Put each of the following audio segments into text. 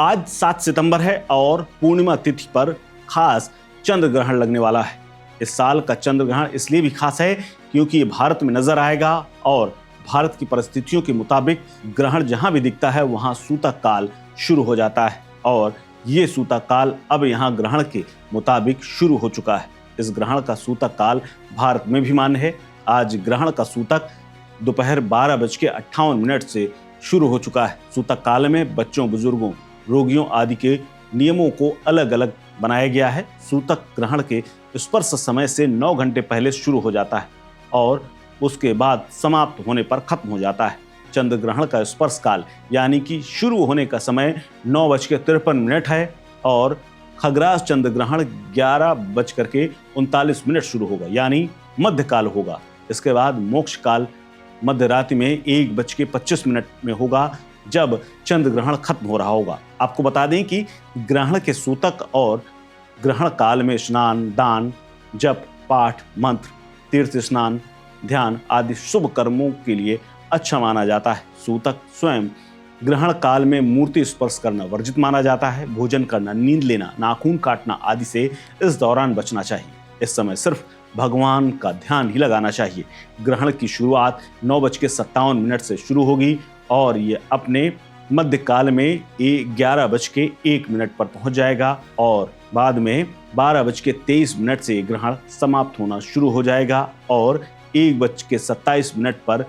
आज 7 सितंबर है और पूर्णिमा तिथि पर खास चंद्र ग्रहण लगने वाला है। इस साल का चंद्र ग्रहण इसलिए भी खास है क्योंकि ये भारत में नजर आएगा और भारत की परिस्थितियों के मुताबिक ग्रहण जहां भी दिखता है वहां सूतक काल शुरू हो जाता है और ये सूतक काल अब यहाँ ग्रहण के मुताबिक शुरू हो चुका है। इस ग्रहण का सूतक काल भारत में भी मान्य है। आज ग्रहण का सूतक दोपहर 12:58 से शुरू हो चुका है। सूतक काल में बच्चों, बुजुर्गों, रोगियों आदि के नियमों को अलग अलग बनाया गया है। सूतक ग्रहण के स्पर्श समय से 9 घंटे पहले शुरू हो जाता है और उसके बाद समाप्त होने पर खत्म हो जाता है। चंद्र ग्रहण का स्पर्श काल यानी कि शुरू होने का समय 9:53 है और खग्रास चंद्र ग्रहण 11:39 शुरू होगा यानी मध्यकाल होगा। इसके बाद मोक्ष काल मध्य रात्रि में 1:25 में होगा जब चंद्र ग्रहण खत्म हो रहा होगा। आपको बता दें कि ग्रहण के सूतक और ग्रहण काल में स्नान, दान, जप, पाठ, मंत्र, तीर्थ स्नान, ध्यान आदि शुभ कर्मों के लिए अच्छा माना जाता है। सूतक स्वयं ग्रहण काल में मूर्ति स्पर्श करना वर्जित माना जाता है। भोजन करना, नींद लेना, नाखून काटना आदि से इस दौरान बचना चाहिए। इस समय सिर्फ भगवान का ध्यान ही लगाना चाहिए। ग्रहण की शुरुआत 9:57 से शुरू होगी और ये अपने मध्यकाल में 11:01 पर पहुंच जाएगा और बाद में 12:23 से ग्रहण समाप्त होना शुरू हो जाएगा और 1:27 पर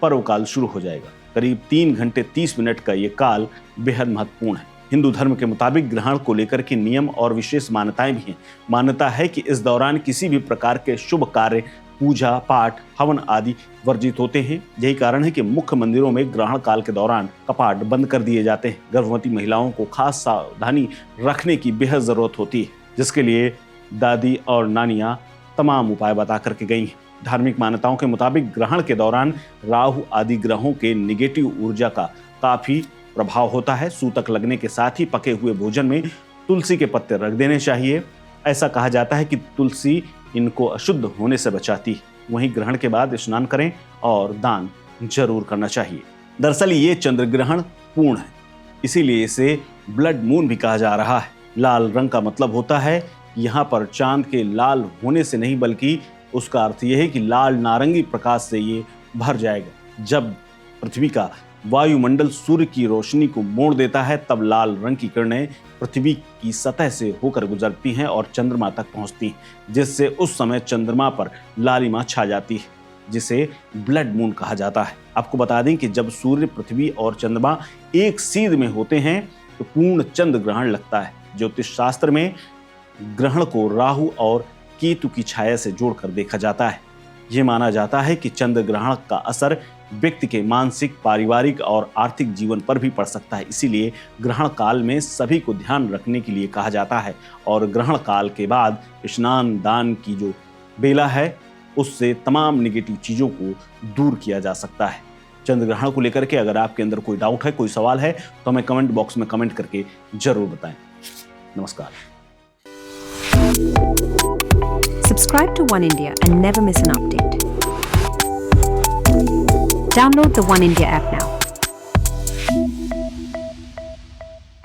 पर्वकाल शुरू हो जाएगा। करीब 3 घंटे 30 मिनट का ये काल बेहद महत्वपूर्ण है। हिंदू धर्म के मुताबिक ग्रहण को लेकर के नियम और विशेष मान्यताएं भी हैं। मान्यता है कि इस दौरान किसी भी प्रकार के शुभ कार्य, पूजा पाठ, हवन आदि वर्जित होते हैं। यही कारण है कि मुख्य मंदिरों में ग्रहण काल के दौरान कपाट बंद कर दिए जाते हैं। गर्भवती महिलाओं को खास सावधानी रखने की बेहद जरूरत होती है, जिसके लिए दादी और नानियां तमाम उपाय बता करके गई हैं। धार्मिक मान्यताओं के मुताबिक ग्रहण के दौरान राहु आदि ग्रहों के निगेटिव ऊर्जा का काफी प्रभाव होता है। सूतक लगने के साथ ही पके हुए भोजन में तुलसी के पत्ते रख देने चाहिए। ऐसा कहा जाता है कि तुलसी इनको अशुद्ध होने से बचाती है। वहीं ग्रहण के बाद स्नान करें और दान जरूर करना चाहिए। दरअसल ये चंद्र ग्रहण पूर्ण है, इसीलिए इसे ब्लड मून भी कहा जा रहा है। लाल रंग का मतलब होता है यहाँ पर चांद के लाल होने से नहीं, बल्कि उसका अर्थ यह है कि लाल नारंगी प्रकाश से ये भर जाएगा। जब पृथ्वी का वायुमंडल सूर्य की रोशनी को मोड़ देता है तब लाल रंग की किरणें पृथ्वी की सतह से होकर गुजरती हैं और चंद्रमा तक पहुंचती हैं, जिससे उस समय चंद्रमा पर लालिमा छा जाती है, जिसे ब्लड मून कहा जाता है। आपको बता दें कि जब सूर्य, पृथ्वी और चंद्रमा एक सीध में होते हैं तो पूर्ण चंद्र ग्रहण लगता है। ज्योतिष शास्त्र में ग्रहण को राहु और केतु की छाया से जोड़कर देखा जाता है। ये माना जाता है कि चंद्र ग्रहण का असर व्यक्ति के मानसिक, पारिवारिक और आर्थिक जीवन पर भी पड़ सकता है। इसीलिए ग्रहण काल में सभी को ध्यान रखने के लिए कहा जाता है और ग्रहण काल के बाद स्नान, दान की जो बेला है उससे तमाम नेगेटिव चीज़ों को दूर किया जा सकता है। चंद्र ग्रहण को लेकर के अगर आपके अंदर कोई डाउट है, कोई सवाल है तो हमें कमेंट बॉक्स में कमेंट करके जरूर बताएं। नमस्कार। Subscribe to One India and never miss an update. Download the One India app now.